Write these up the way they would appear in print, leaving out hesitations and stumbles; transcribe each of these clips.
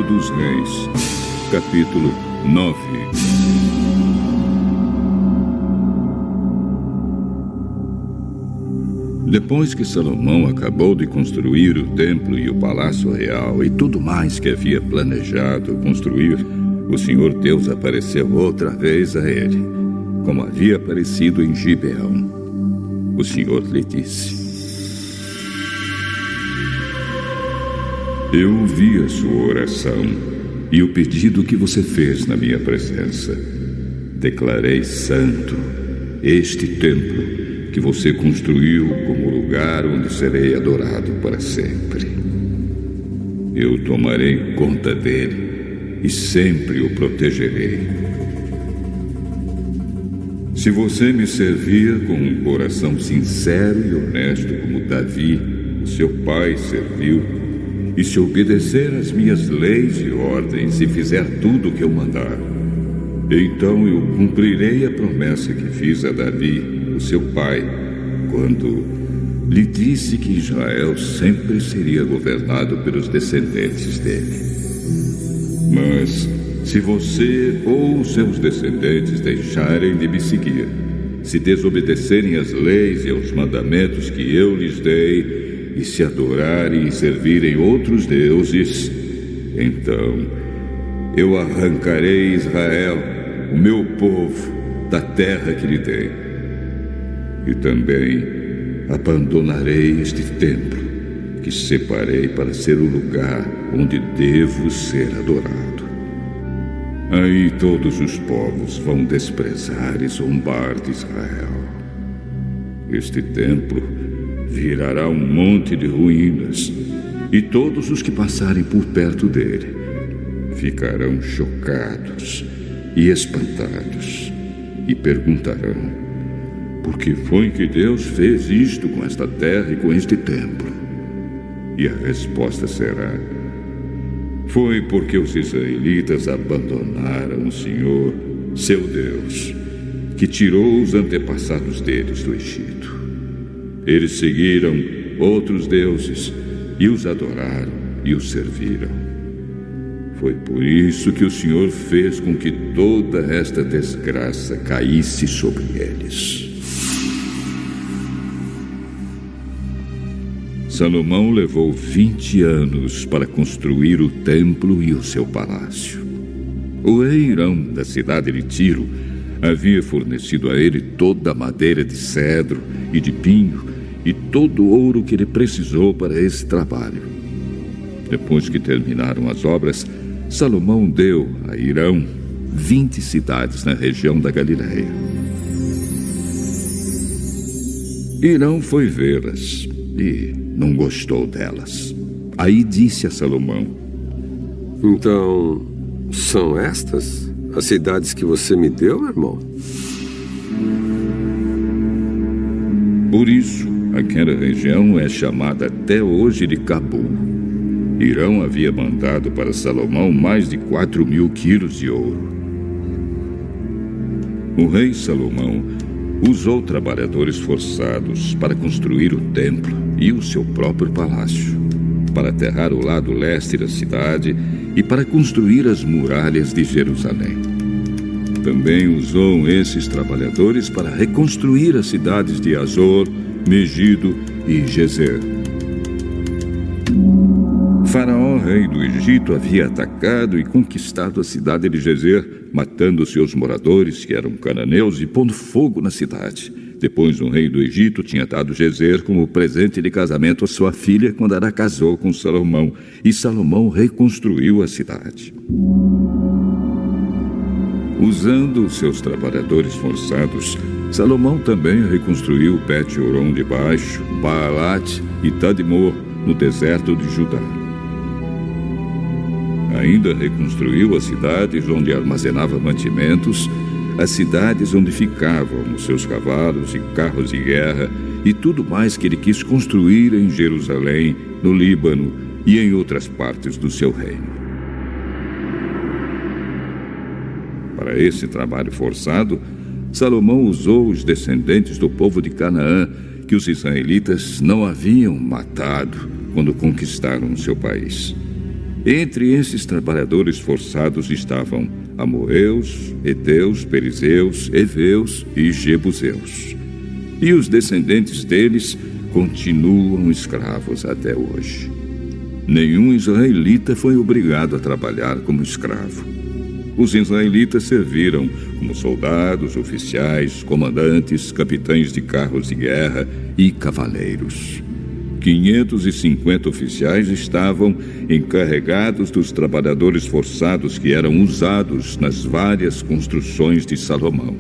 Livro dos Reis, capítulo 9. Depois que Salomão acabou de construir o templo e o palácio real e tudo mais que havia planejado construir, o Senhor Deus apareceu outra vez a ele, como havia aparecido em Gibeão. O Senhor lhe disse: Eu ouvi a sua oração e o pedido que você fez na minha presença. Declarei santo este templo que você construiu como lugar onde serei adorado para sempre. Eu tomarei conta dele e sempre o protegerei. Se você me servir com um coração sincero e honesto como Davi, seu pai, serviu, e se obedecer às minhas leis e ordens e fizer tudo o que eu mandar, então eu cumprirei a promessa que fiz a Davi, o seu pai, quando lhe disse que Israel sempre seria governado pelos descendentes dele. Mas se você ou seus descendentes deixarem de me seguir, se desobedecerem às leis e aos mandamentos que eu lhes dei, e se adorarem e servirem outros deuses, então eu arrancarei Israel, o meu povo, da terra que lhe dei. E também abandonarei este templo que separei para ser o lugar onde devo ser adorado. Aí todos os povos vão desprezar e zombar de Israel. Este templo virará um monte de ruínas, e todos os que passarem por perto dele ficarão chocados e espantados e perguntarão: por que foi que Deus fez isto com esta terra e com este templo? E a resposta será: foi porque os israelitas abandonaram o Senhor, seu Deus, que tirou os antepassados deles do Egito. Eles seguiram outros deuses e os adoraram e os serviram. Foi por isso que o Senhor fez com que toda esta desgraça caísse sobre eles. Salomão levou 20 anos para construir o templo e o seu palácio. O rei Hirão, da cidade de Tiro, havia fornecido a ele toda a madeira de cedro e de pinho e todo o ouro que ele precisou para esse trabalho. Depois que terminaram as obras, Salomão deu a Hirão 20 cidades na região da Galileia. Hirão foi vê-las e não gostou delas. Aí disse a Salomão: Então, são estas as cidades que você me deu, meu irmão? Por isso, aquela região é chamada até hoje de Cabul. Hirão havia mandado para Salomão mais de 4.000 quilos de ouro. O rei Salomão usou trabalhadores forçados para construir o templo e o seu próprio palácio, para aterrar o lado leste da cidade e para construir as muralhas de Jerusalém. Também usou esses trabalhadores para reconstruir as cidades de Azor, Megido e Gezer. Faraó, rei do Egito, havia atacado e conquistado a cidade de Gezer, matando seus moradores, que eram cananeus, e pondo fogo na cidade. Depois, o rei do Egito tinha dado Gezer como presente de casamento à sua filha quando ela casou com Salomão, e Salomão reconstruiu a cidade. Usando seus trabalhadores forçados, Salomão também reconstruiu Bet-Horon de Baixo, Baalat e Tadmor, no deserto de Judá. Ainda reconstruiu as cidades onde armazenava mantimentos, as cidades onde ficavam os seus cavalos e carros de guerra e tudo mais que ele quis construir em Jerusalém, no Líbano e em outras partes do seu reino. Para esse trabalho forçado, Salomão usou os descendentes do povo de Canaã, que os israelitas não haviam matado quando conquistaram o seu país. Entre esses trabalhadores forçados estavam amorreus, heteus, perizeus, heveus e jebuseus. E os descendentes deles continuam escravos até hoje. Nenhum israelita foi obrigado a trabalhar como escravo. Os israelitas serviram como soldados, oficiais, comandantes, capitães de carros de guerra e cavaleiros. 550 oficiais estavam encarregados dos trabalhadores forçados que eram usados nas várias construções de Salomão.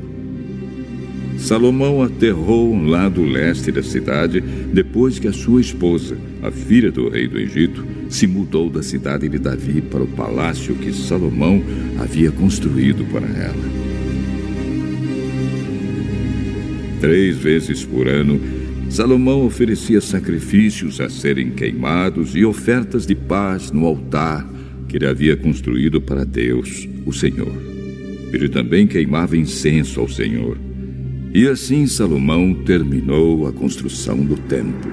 Salomão aterrou um lado leste da cidade depois que a sua esposa, a filha do rei do Egito, se mudou da cidade de Davi para o palácio que Salomão havia construído para ela. 3 vezes por ano, Salomão oferecia sacrifícios a serem queimados e ofertas de paz no altar que ele havia construído para Deus, o Senhor. Ele também queimava incenso ao Senhor. E assim Salomão terminou a construção do templo.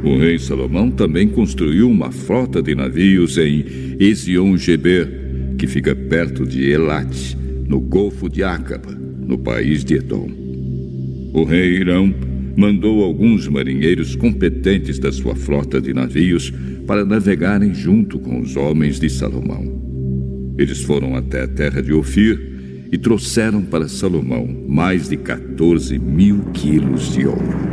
O rei Salomão também construiu uma frota de navios em Ezion-Geber, que fica perto de Elat, no Golfo de Acaba, no país de Edom. O rei Hirão mandou alguns marinheiros competentes da sua frota de navios para navegarem junto com os homens de Salomão. Eles foram até a terra de Ofir e trouxeram para Salomão mais de 14.000 quilos de ouro.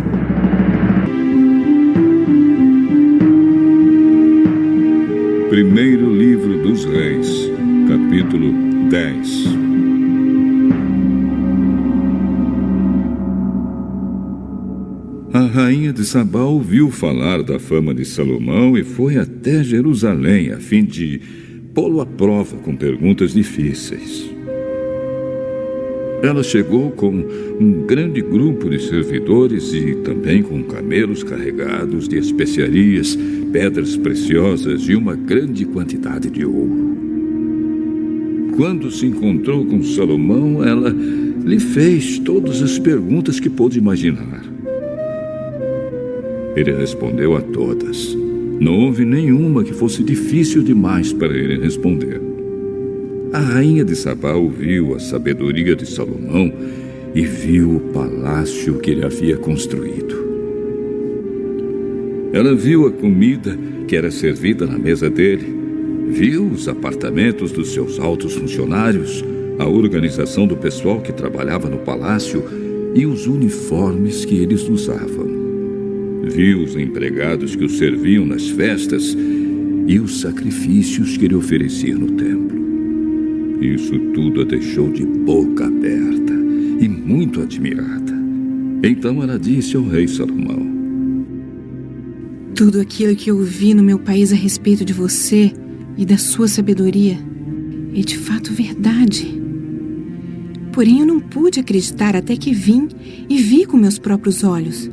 Primeiro livro dos Reis, capítulo 10. A rainha de Sabá ouviu falar da fama de Salomão e foi até Jerusalém a fim de pô-lo à prova com perguntas difíceis. Ela chegou com um grande grupo de servidores e também com camelos carregados de especiarias, pedras preciosas e uma grande quantidade de ouro. Quando se encontrou com Salomão, ela lhe fez todas as perguntas que pôde imaginar. Ele respondeu a todas. Não houve nenhuma que fosse difícil demais para ele responder. A rainha de Sabá ouviu a sabedoria de Salomão e viu o palácio que ele havia construído. Ela viu a comida que era servida na mesa dele, viu os apartamentos dos seus altos funcionários, a organização do pessoal que trabalhava no palácio e os uniformes que eles usavam. Viu os empregados que o serviam nas festas e os sacrifícios que ele oferecia no templo. Isso tudo a deixou de boca aberta e muito admirada. Então ela disse ao rei Salomão: tudo aquilo que eu ouvi no meu país a respeito de você e da sua sabedoria é de fato verdade. Porém, eu não pude acreditar até que vim e vi com meus próprios olhos.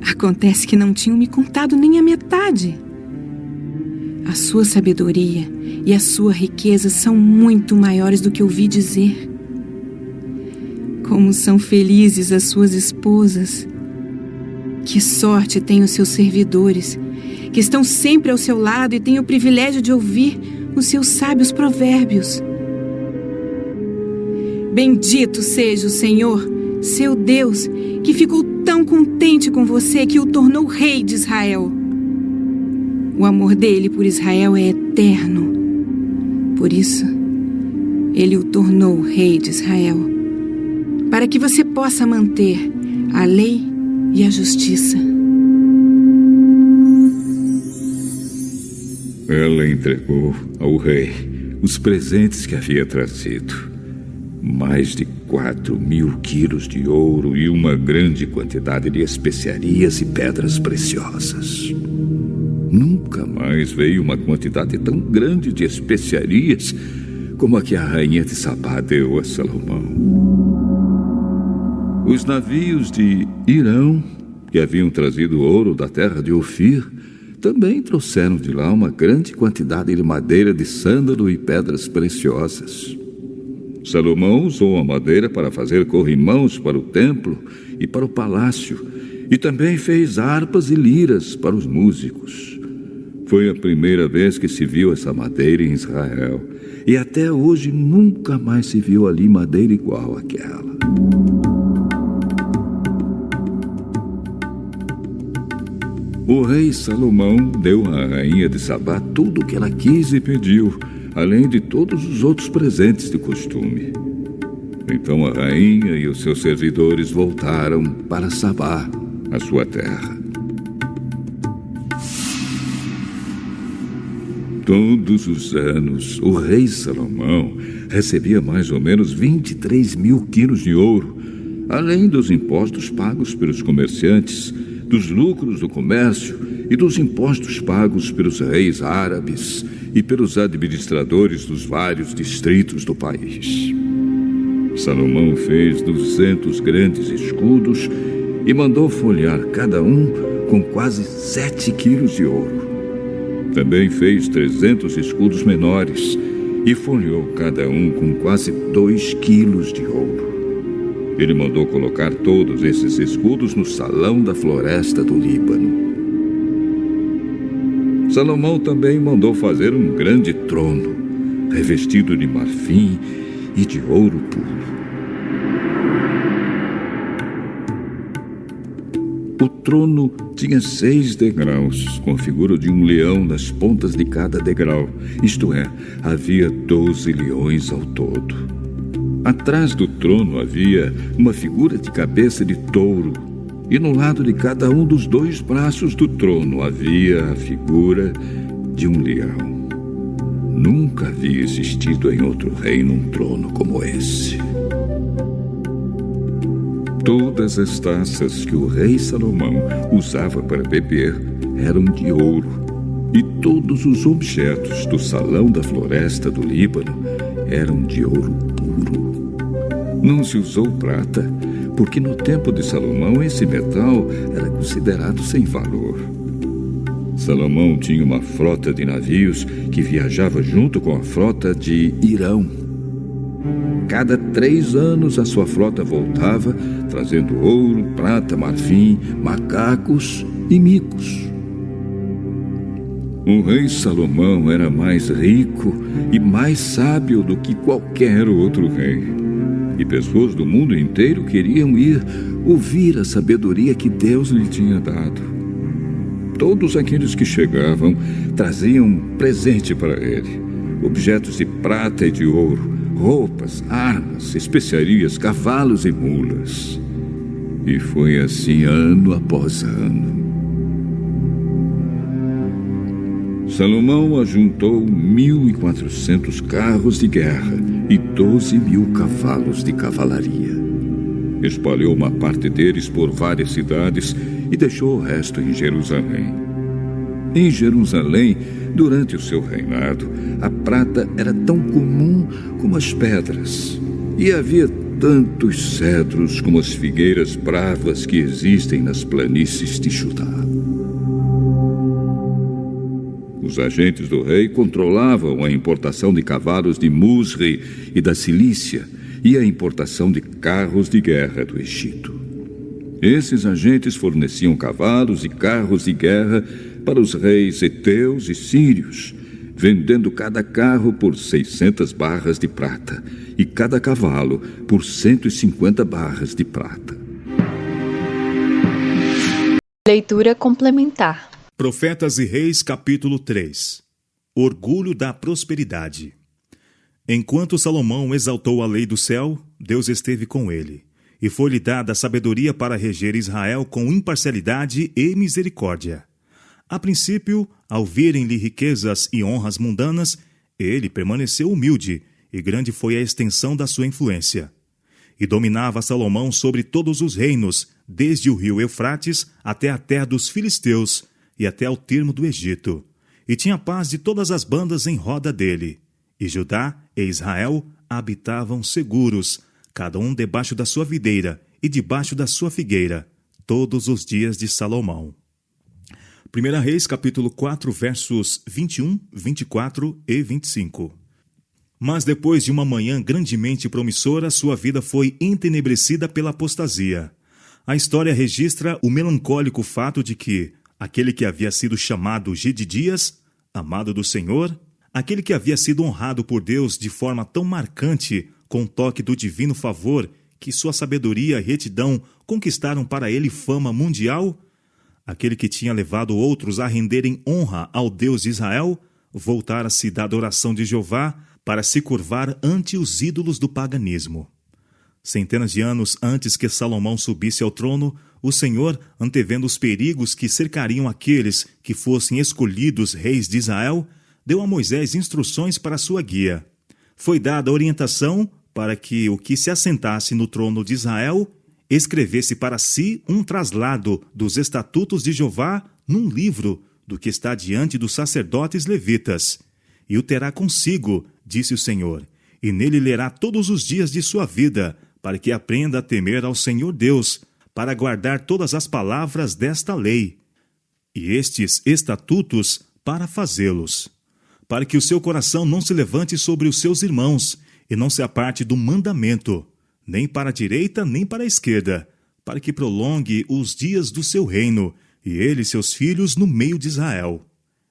Acontece que não tinham me contado nem a metade. A sua sabedoria e a sua riqueza são muito maiores do que ouvi dizer. Como são felizes as suas esposas. Que sorte têm os seus servidores, que estão sempre ao seu lado e têm o privilégio de ouvir os seus sábios provérbios. Bendito seja o Senhor, seu Deus, que ficou tão contente com você que o tornou rei de Israel. O amor dele por Israel é eterno. Por isso, ele o tornou rei de Israel, para que você possa manter a lei e a justiça. Ela entregou ao rei os presentes que havia trazido. Mais de 4.000 quilos de ouro e uma grande quantidade de especiarias e pedras preciosas. Nunca mais veio uma quantidade tão grande de especiarias como a que a rainha de Sabá deu a Salomão. Os navios de Hirão, que haviam trazido ouro da terra de Ofir, também trouxeram de lá uma grande quantidade de madeira de sândalo e pedras preciosas. Salomão usou a madeira para fazer corrimãos para o templo e para o palácio, E também fez harpas e liras para os músicos. Foi a primeira vez que se viu essa madeira em Israel. E até hoje nunca mais se viu ali madeira igual àquela. O rei Salomão deu à rainha de Sabá tudo o que ela quis e pediu, além de todos os outros presentes de costume. Então a rainha e os seus servidores voltaram para Sabá, a sua terra. Todos os anos, o rei Salomão recebia mais ou menos 23 mil quilos de ouro, além dos impostos pagos pelos comerciantes, dos lucros do comércio e dos impostos pagos pelos reis árabes e pelos administradores dos vários distritos do país. Salomão fez 200 grandes escudos e mandou folhear cada um com quase 7 quilos de ouro. Também fez 300 escudos menores e folheou cada um com quase 2 quilos de ouro. Ele mandou colocar todos esses escudos no salão da floresta do Líbano. Salomão também mandou fazer um grande trono, revestido de marfim e de ouro puro. O trono tinha 6 degraus, com a figura de um leão nas pontas de cada degrau. Isto é, havia 12 leões ao todo. Atrás do trono havia uma figura de cabeça de touro, e no lado de cada um dos 2 braços do trono havia a figura de um leão. Nunca havia existido em outro reino um trono como esse. Todas as taças que o rei Salomão usava para beber eram de ouro, e todos os objetos do salão da floresta do Líbano eram de ouro puro. Não se usou prata, porque no tempo de Salomão esse metal era considerado sem valor. Salomão tinha uma frota de navios que viajava junto com a frota de Irão. Cada 3 anos a sua frota voltava, trazendo ouro, prata, marfim, macacos e micos. O rei Salomão era mais rico e mais sábio do que qualquer outro rei. E pessoas do mundo inteiro queriam ir ouvir a sabedoria que Deus lhe tinha dado. Todos aqueles que chegavam traziam um presente para ele: objetos de prata e de ouro, roupas, armas, especiarias, cavalos e mulas. E foi assim ano após ano. Salomão ajuntou 1.400 carros de guerra e 12 mil cavalos de cavalaria. Espalhou uma parte deles por várias cidades e deixou o resto em Jerusalém. Em Jerusalém, durante o seu reinado, a prata era tão comum como as pedras, e havia tantos cedros como as figueiras bravas que existem nas planícies de Judá. Os agentes do rei controlavam a importação de cavalos de Musri e da Cilícia e a importação de carros de guerra do Egito. Esses agentes forneciam cavalos e carros de guerra para os reis heteus e sírios, vendendo cada carro por 600 barras de prata e cada cavalo por 150 barras de prata. Leitura complementar. Profetas e Reis, capítulo 3. Orgulho da prosperidade. Enquanto Salomão exaltou a lei do céu, Deus esteve com ele, e foi-lhe dada a sabedoria para reger Israel com imparcialidade e misericórdia. A princípio, ao virem-lhe riquezas e honras mundanas, ele permaneceu humilde, e grande foi a extensão da sua influência. E dominava Salomão sobre todos os reinos, desde o rio Eufrates até a terra dos filisteus, e até ao termo do Egito, e tinha paz de todas as bandas em roda dele. E Judá e Israel habitavam seguros, cada um debaixo da sua videira e debaixo da sua figueira, todos os dias de Salomão. 1 Reis, capítulo 4, versos 21, 24 e 25. Mas depois de uma manhã grandemente promissora, sua vida foi entenebrecida pela apostasia. A história registra o melancólico fato de que aquele que havia sido chamado Gedidias, amado do Senhor, aquele que havia sido honrado por Deus de forma tão marcante, com o toque do divino favor, que sua sabedoria e retidão conquistaram para ele fama mundial, aquele que tinha levado outros a renderem honra ao Deus de Israel, voltara-se da adoração de Jeová para se curvar ante os ídolos do paganismo. Centenas de anos antes que Salomão subisse ao trono, o Senhor, antevendo os perigos que cercariam aqueles que fossem escolhidos reis de Israel, deu a Moisés instruções para sua guia. Foi dada orientação para que o que se assentasse no trono de Israel escrevesse para si um traslado dos estatutos de Jeová num livro do que está diante dos sacerdotes levitas. E o terá consigo, disse o Senhor, e nele lerá todos os dias de sua vida, para que aprenda a temer ao Senhor Deus, para guardar todas as palavras desta lei, e estes estatutos para fazê-los, para que o seu coração não se levante sobre os seus irmãos, e não se aparte do mandamento, nem para a direita nem para a esquerda, para que prolongue os dias do seu reino, e ele e seus filhos no meio de Israel.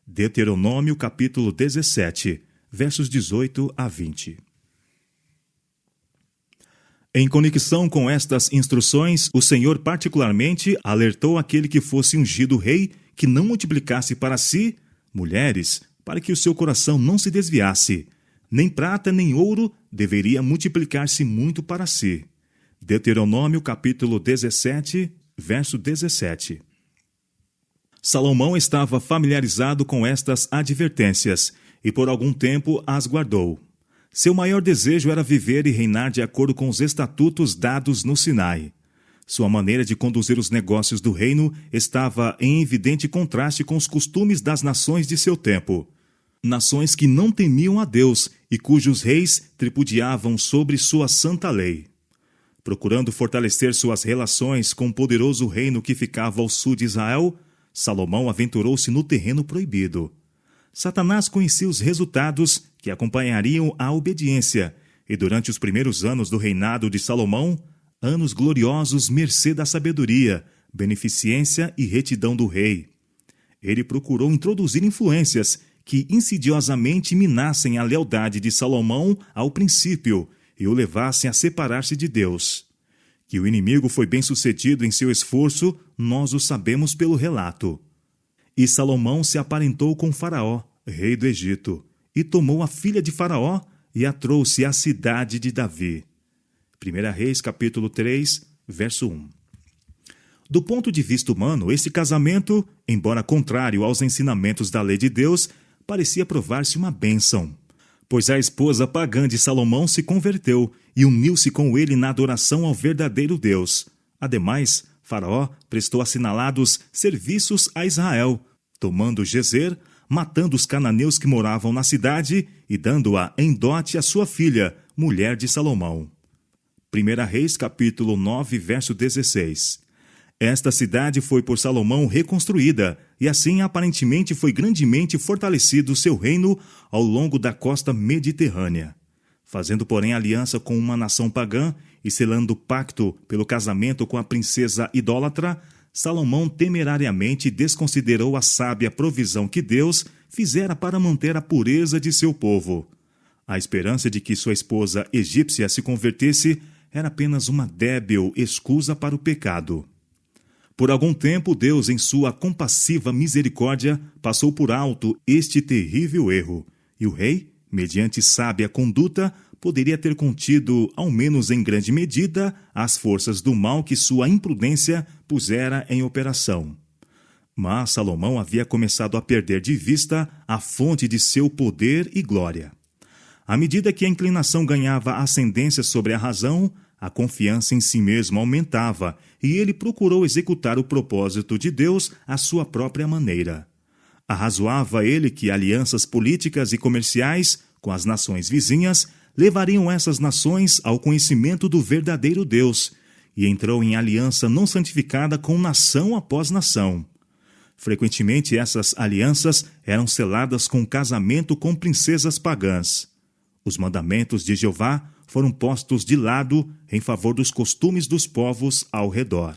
Deuteronômio capítulo 17, versos 18 a 20. Em conexão com estas instruções, o Senhor particularmente alertou aquele que fosse ungido rei que não multiplicasse para si mulheres, para que o seu coração não se desviasse. Nem prata nem ouro deveria multiplicar-se muito para si. Deuteronômio capítulo 17, verso 17. Salomão estava familiarizado com estas advertências e por algum tempo as guardou. Seu maior desejo era viver e reinar de acordo com os estatutos dados no Sinai. Sua maneira de conduzir os negócios do reino estava em evidente contraste com os costumes das nações de seu tempo. Nações que não temiam a Deus e cujos reis tripudiavam sobre sua santa lei. Procurando fortalecer suas relações com o poderoso reino que ficava ao sul de Israel, Salomão aventurou-se no terreno proibido. Satanás conhecia os resultados que acompanhariam a obediência, e durante os primeiros anos do reinado de Salomão, anos gloriosos mercê da sabedoria, beneficência e retidão do rei. Ele procurou introduzir influências que insidiosamente minassem a lealdade de Salomão ao princípio e o levassem a separar-se de Deus. Que o inimigo foi bem-sucedido em seu esforço, nós o sabemos pelo relato. E Salomão se aparentou com Faraó, rei do Egito, e tomou a filha de Faraó e a trouxe à cidade de Davi. 1 Reis, capítulo 3, verso 1. Do ponto de vista humano, esse casamento, embora contrário aos ensinamentos da lei de Deus, parecia provar-se uma bênção, pois a esposa pagã de Salomão se converteu e uniu-se com ele na adoração ao verdadeiro Deus. Ademais, Faraó prestou assinalados serviços a Israel, tomando Gezer, matando os cananeus que moravam na cidade e dando-a em dote à sua filha, mulher de Salomão. 1 Reis, capítulo 9, verso 16. Esta cidade foi por Salomão reconstruída, e assim aparentemente foi grandemente fortalecido seu reino ao longo da costa mediterrânea. Fazendo, porém, aliança com uma nação pagã e selando pacto pelo casamento com a princesa idólatra, Salomão temerariamente desconsiderou a sábia provisão que Deus fizera para manter a pureza de seu povo. A esperança de que sua esposa egípcia se convertesse era apenas uma débil escusa para o pecado. Por algum tempo, Deus, em sua compassiva misericórdia, passou por alto este terrível erro, e o rei, mediante sábia conduta, poderia ter contido, ao menos em grande medida, as forças do mal que sua imprudência pusera em operação. Mas Salomão havia começado a perder de vista a fonte de seu poder e glória. À medida que a inclinação ganhava ascendência sobre a razão, a confiança em si mesmo aumentava, e ele procurou executar o propósito de Deus à sua própria maneira. Arrazoava ele que alianças políticas e comerciais com as nações vizinhas levariam essas nações ao conhecimento do verdadeiro Deus, e entrou em aliança não santificada com nação após nação. Frequentemente essas alianças eram seladas com casamento com princesas pagãs. Os mandamentos de Jeová foram postos de lado em favor dos costumes dos povos ao redor.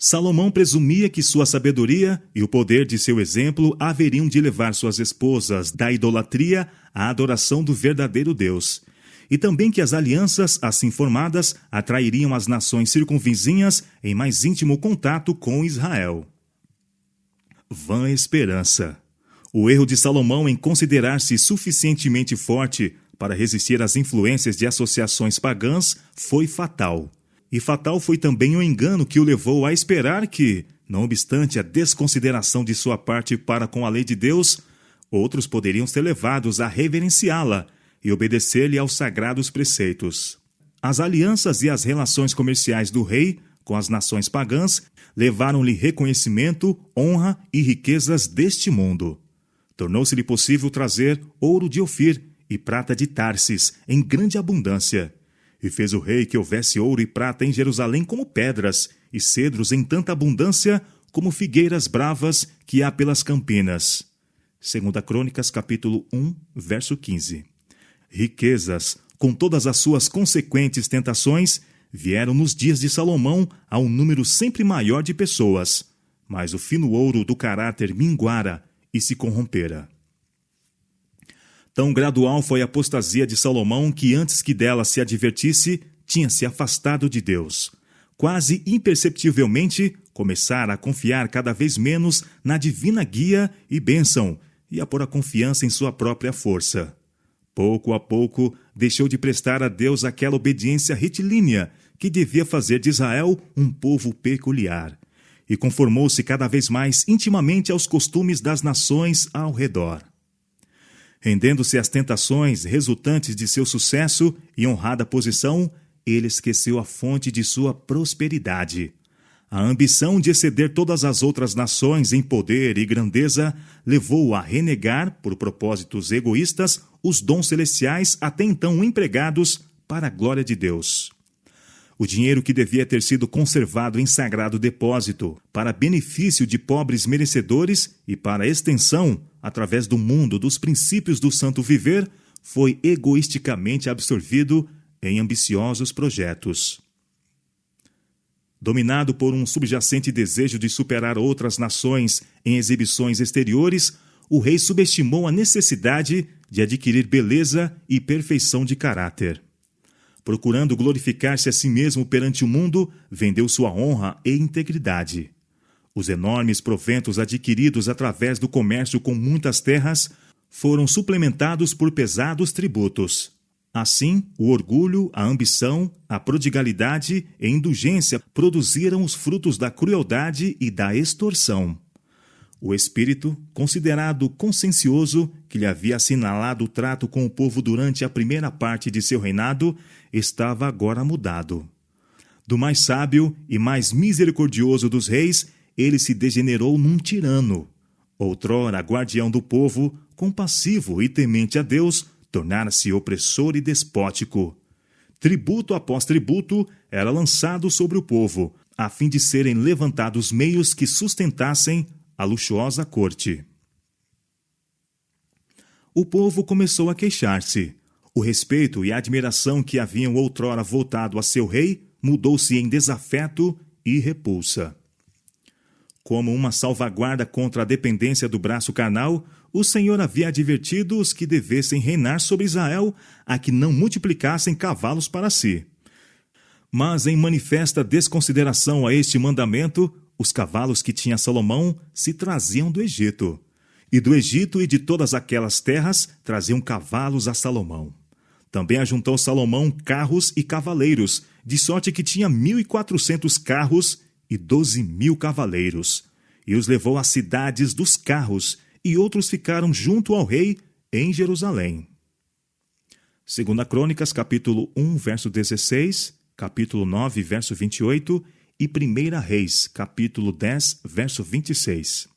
Salomão presumia que sua sabedoria e o poder de seu exemplo haveriam de levar suas esposas da idolatria à adoração do verdadeiro Deus, e também que as alianças assim formadas atrairiam as nações circunvizinhas em mais íntimo contato com Israel. Vã esperança! O erro de Salomão em considerar-se suficientemente forte para resistir às influências de associações pagãs foi fatal. E fatal foi também o engano que o levou a esperar que, não obstante a desconsideração de sua parte para com a lei de Deus, outros poderiam ser levados a reverenciá-la e obedecer-lhe aos sagrados preceitos. As alianças e as relações comerciais do rei com as nações pagãs levaram-lhe reconhecimento, honra e riquezas deste mundo. Tornou-se-lhe possível trazer ouro de Ofir e prata de Tarsis em grande abundância. E fez o rei que houvesse ouro e prata em Jerusalém como pedras, e cedros em tanta abundância como figueiras bravas que há pelas campinas. 2 Crônicas, capítulo 1, verso 15. Riquezas, com todas as suas consequentes tentações, vieram nos dias de Salomão a um número sempre maior de pessoas, mas o fino ouro do caráter minguara e se corrompera. Tão gradual foi a apostasia de Salomão que, antes que dela se advertisse, tinha se afastado de Deus. Quase imperceptivelmente, começara a confiar cada vez menos na divina guia e bênção e a pôr a confiança em sua própria força. Pouco a pouco, deixou de prestar a Deus aquela obediência retilínea que devia fazer de Israel um povo peculiar, e conformou-se cada vez mais intimamente aos costumes das nações ao redor. Rendendo-se às tentações resultantes de seu sucesso e honrada posição, ele esqueceu a fonte de sua prosperidade. A ambição de exceder todas as outras nações em poder e grandeza levou-o a renegar, por propósitos egoístas, os dons celestiais até então empregados para a glória de Deus. O dinheiro que devia ter sido conservado em sagrado depósito, para benefício de pobres merecedores e para extensão, através do mundo dos princípios do santo viver, foi egoisticamente absorvido em ambiciosos projetos. Dominado por um subjacente desejo de superar outras nações em exibições exteriores, o rei subestimou a necessidade de adquirir beleza e perfeição de caráter. Procurando glorificar-se a si mesmo perante o mundo, vendeu sua honra e integridade. Os enormes proventos adquiridos através do comércio com muitas terras foram suplementados por pesados tributos. Assim, o orgulho, a ambição, a prodigalidade e indulgência produziram os frutos da crueldade e da extorsão. O espírito, considerado consciencioso, que lhe havia assinalado o trato com o povo durante a primeira parte de seu reinado, estava agora mudado. Do mais sábio e mais misericordioso dos reis, ele se degenerou num tirano. Outrora guardião do povo, compassivo e temente a Deus, tornara-se opressor e despótico. Tributo após tributo era lançado sobre o povo, a fim de serem levantados meios que sustentassem a luxuosa corte. O povo começou a queixar-se. O respeito e a admiração que haviam outrora voltado a seu rei mudou-se em desafeto e repulsa. Como uma salvaguarda contra a dependência do braço carnal, o Senhor havia advertido os que devessem reinar sobre Israel a que não multiplicassem cavalos para si. Mas, em manifesta desconsideração a este mandamento, os cavalos que tinha Salomão se traziam do Egito. E do Egito e de todas aquelas terras traziam cavalos a Salomão. Também ajuntou Salomão carros e cavaleiros, de sorte que tinha 1.400 carros e 12.000 cavaleiros. E os levou às cidades dos carros, e outros ficaram junto ao rei em Jerusalém. 2 Crônicas, capítulo 1, verso 16, capítulo 9, verso 28 e 1 Reis, capítulo 10, verso 26.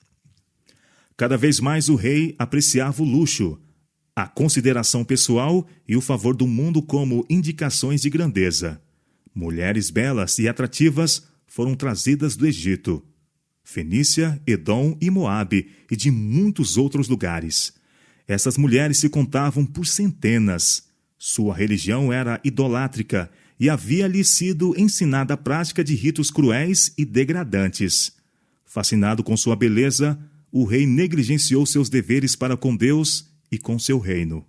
Cada vez mais o rei apreciava o luxo, a consideração pessoal e o favor do mundo como indicações de grandeza. Mulheres belas e atrativas foram trazidas do Egito, Fenícia, Edom e Moabe e de muitos outros lugares. Essas mulheres se contavam por centenas. Sua religião era idolátrica e havia-lhe sido ensinada a prática de ritos cruéis e degradantes. Fascinado com sua beleza, o rei negligenciou seus deveres para com Deus e com seu reino.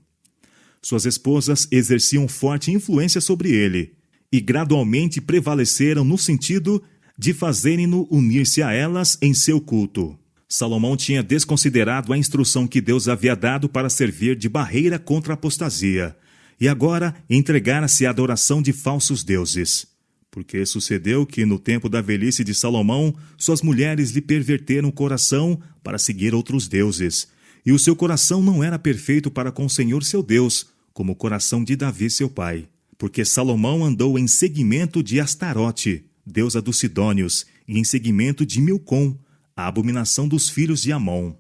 Suas esposas exerciam forte influência sobre ele e gradualmente prevaleceram no sentido de fazerem-no unir-se a elas em seu culto. Salomão tinha desconsiderado a instrução que Deus havia dado para servir de barreira contra a apostasia, e agora entregara-se à adoração de falsos deuses. Porque sucedeu que, no tempo da velhice de Salomão, suas mulheres lhe perverteram o coração para seguir outros deuses, e o seu coração não era perfeito para com o Senhor seu Deus, como o coração de Davi seu pai. Porque Salomão andou em seguimento de Astarote, deusa dos Sidônios, e em seguimento de Milcom, a abominação dos filhos de Amon.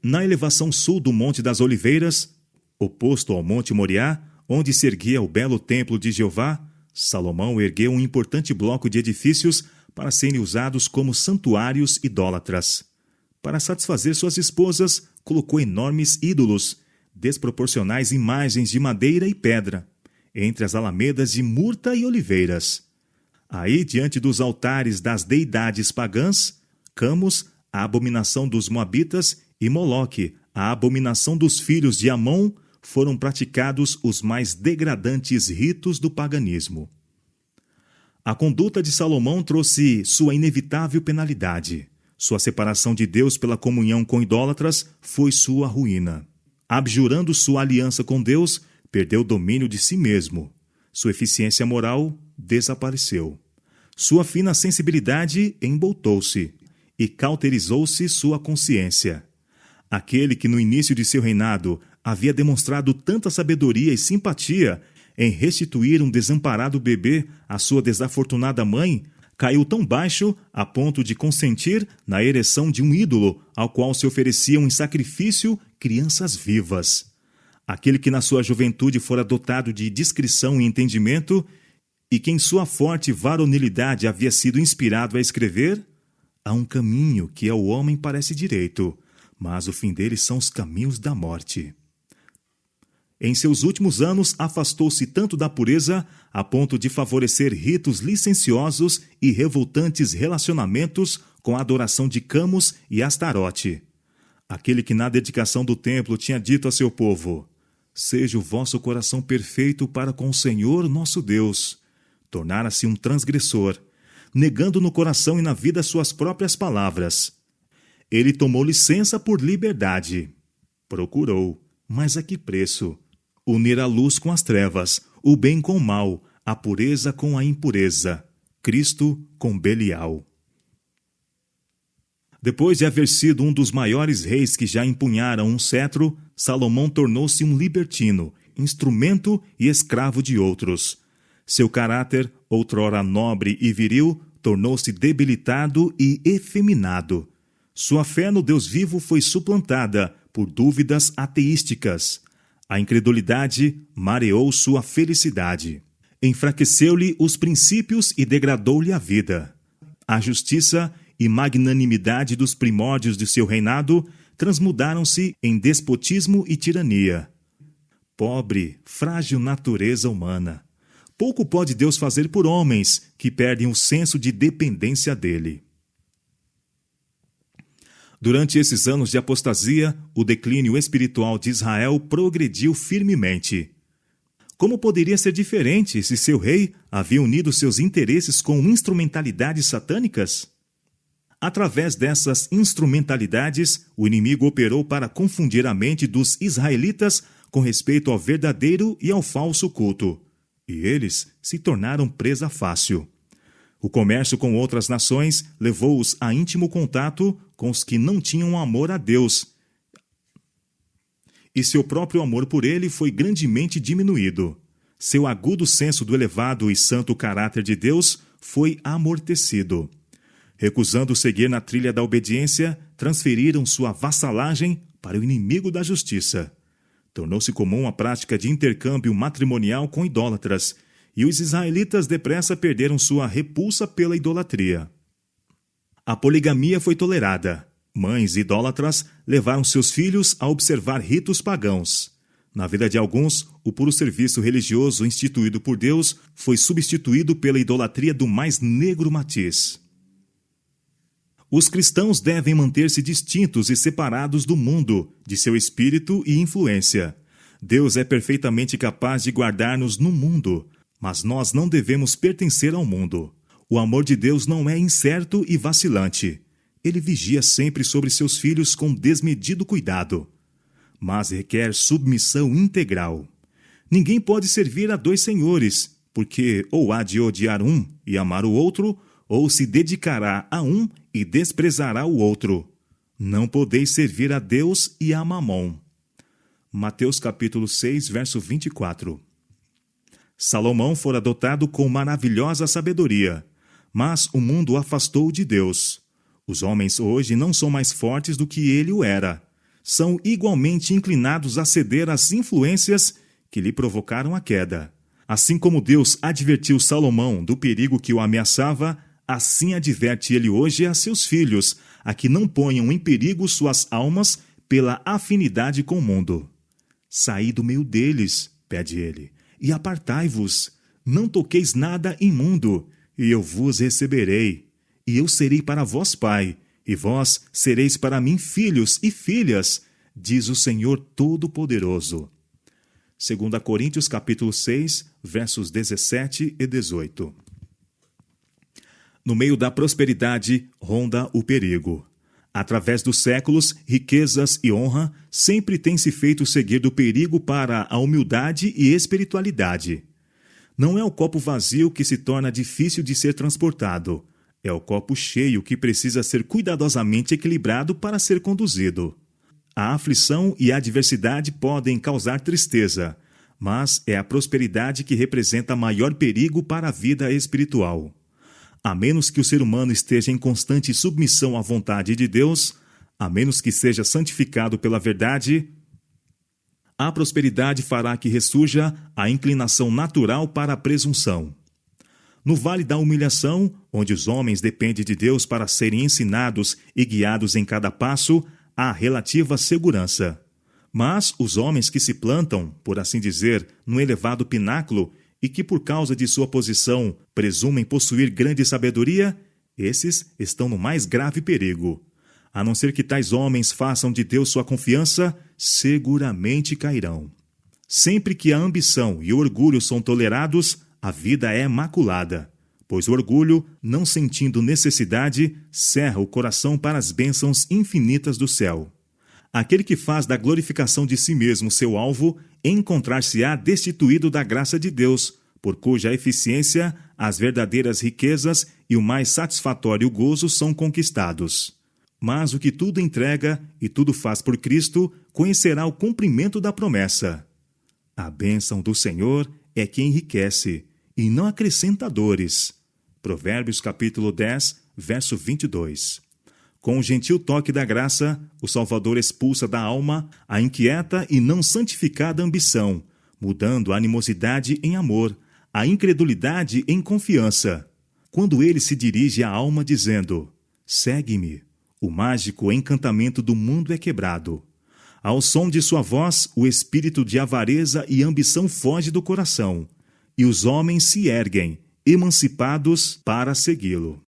Na elevação sul do Monte das Oliveiras, oposto ao Monte Moriá, onde se erguia o belo templo de Jeová, Salomão ergueu um importante bloco de edifícios para serem usados como santuários idólatras. Para satisfazer suas esposas, colocou enormes ídolos, desproporcionais imagens de madeira e pedra, entre as alamedas de murta e oliveiras. Aí, diante dos altares das deidades pagãs, Camus, a abominação dos Moabitas, e Moloque, a abominação dos filhos de Amon, foram praticados os mais degradantes ritos do paganismo. A conduta de Salomão trouxe sua inevitável penalidade. Sua separação de Deus pela comunhão com idólatras foi sua ruína. Abjurando sua aliança com Deus, perdeu o domínio de si mesmo. Sua eficiência moral desapareceu. Sua fina sensibilidade emboltou-se e cauterizou-se sua consciência. Aquele que no início de seu reinado havia demonstrado tanta sabedoria e simpatia em restituir um desamparado bebê à sua desafortunada mãe, caiu tão baixo a ponto de consentir na ereção de um ídolo ao qual se ofereciam em sacrifício crianças vivas. Aquele que na sua juventude fora dotado de discrição e entendimento, e que em sua forte varonilidade havia sido inspirado a escrever: há um caminho que ao homem parece direito, mas o fim dele são os caminhos da morte. Em seus últimos anos, afastou-se tanto da pureza a ponto de favorecer ritos licenciosos e revoltantes relacionamentos com a adoração de Camus e Astarote. Aquele que na dedicação do templo tinha dito a seu povo: seja o vosso coração perfeito para com o Senhor nosso Deus, tornara-se um transgressor, negando no coração e na vida suas próprias palavras. Ele tomou licença por liberdade. Procurou, mas a que preço? Unir a luz com as trevas, o bem com o mal, a pureza com a impureza, Cristo com Belial. Depois de haver sido um dos maiores reis que já empunharam um cetro, Salomão tornou-se um libertino, instrumento e escravo de outros. Seu caráter, outrora nobre e viril, tornou-se debilitado e efeminado. Sua fé no Deus vivo foi suplantada por dúvidas ateísticas. A incredulidade mareou sua felicidade. Enfraqueceu-lhe os princípios e degradou-lhe a vida. A justiça e magnanimidade dos primórdios de seu reinado transmudaram-se em despotismo e tirania. Pobre, frágil natureza humana! Pouco pode Deus fazer por homens que perdem o senso de dependência dele. Durante esses anos de apostasia, o declínio espiritual de Israel progrediu firmemente. Como poderia ser diferente se seu rei havia unido seus interesses com instrumentalidades satânicas? Através dessas instrumentalidades, o inimigo operou para confundir a mente dos israelitas com respeito ao verdadeiro e ao falso culto, e eles se tornaram presa fácil. O comércio com outras nações levou-os a íntimo contato com os que não tinham amor a Deus, e seu próprio amor por ele foi grandemente diminuído. Seu agudo senso do elevado e santo caráter de Deus foi amortecido. Recusando seguir na trilha da obediência, transferiram sua vassalagem para o inimigo da justiça. Tornou-se comum a prática de intercâmbio matrimonial com idólatras, e os israelitas depressa perderam sua repulsa pela idolatria. A poligamia foi tolerada. Mães idólatras levaram seus filhos a observar ritos pagãos. Na vida de alguns, o puro serviço religioso instituído por Deus foi substituído pela idolatria do mais negro matiz. Os cristãos devem manter-se distintos e separados do mundo, de seu espírito e influência. Deus é perfeitamente capaz de guardar-nos no mundo, mas nós não devemos pertencer ao mundo. O amor de Deus não é incerto e vacilante. Ele vigia sempre sobre seus filhos com desmedido cuidado, mas requer submissão integral. Ninguém pode servir a dois senhores, porque ou há de odiar um e amar o outro, ou se dedicará a um e desprezará o outro. Não podeis servir a Deus e a Mamom. Mateus capítulo 6, verso 24. Salomão fora dotado com maravilhosa sabedoria, mas o mundo o afastou de Deus. Os homens hoje não são mais fortes do que ele o era. São igualmente inclinados a ceder às influências que lhe provocaram a queda. Assim como Deus advertiu Salomão do perigo que o ameaçava, assim adverte ele hoje a seus filhos, a que não ponham em perigo suas almas pela afinidade com o mundo. Saí do meio deles, pede ele, e apartai-vos. Não toqueis nada imundo, e eu vos receberei. E eu serei para vós pai, e vós sereis para mim filhos e filhas, diz o Senhor Todo-Poderoso. 2 Coríntios capítulo 6, versos 17 e 18. No meio da prosperidade ronda o perigo. Através dos séculos, riquezas e honra sempre têm se feito seguir do perigo para a humildade e espiritualidade. Não é o copo vazio que se torna difícil de ser transportado. É o copo cheio que precisa ser cuidadosamente equilibrado para ser conduzido. A aflição e a adversidade podem causar tristeza, mas é a prosperidade que representa maior perigo para a vida espiritual. A menos que o ser humano esteja em constante submissão à vontade de Deus, a menos que seja santificado pela verdade, a prosperidade fará que ressurja a inclinação natural para a presunção. No vale da humilhação, onde os homens dependem de Deus para serem ensinados e guiados em cada passo, há relativa segurança. Mas os homens que se plantam, por assim dizer, no elevado pináculo e que por causa de sua posição presumem possuir grande sabedoria, esses estão no mais grave perigo. A não ser que tais homens façam de Deus sua confiança, seguramente cairão. Sempre que a ambição e o orgulho são tolerados, a vida é maculada, pois o orgulho, não sentindo necessidade, cerra o coração para as bênçãos infinitas do céu. Aquele que faz da glorificação de si mesmo seu alvo, encontrar-se-á destituído da graça de Deus, por cuja eficiência as verdadeiras riquezas e o mais satisfatório gozo são conquistados. Mas o que tudo entrega e tudo faz por Cristo, conhecerá o cumprimento da promessa. A bênção do Senhor é que enriquece, e não acrescenta dores. Provérbios capítulo 10, verso 22. Com o gentil toque da graça, o Salvador expulsa da alma a inquieta e não santificada ambição, mudando a animosidade em amor, a incredulidade em confiança. Quando ele se dirige à alma dizendo, segue-me, o mágico encantamento do mundo é quebrado. Ao som de sua voz, o espírito de avareza e ambição foge do coração, e os homens se erguem, emancipados para segui-lo.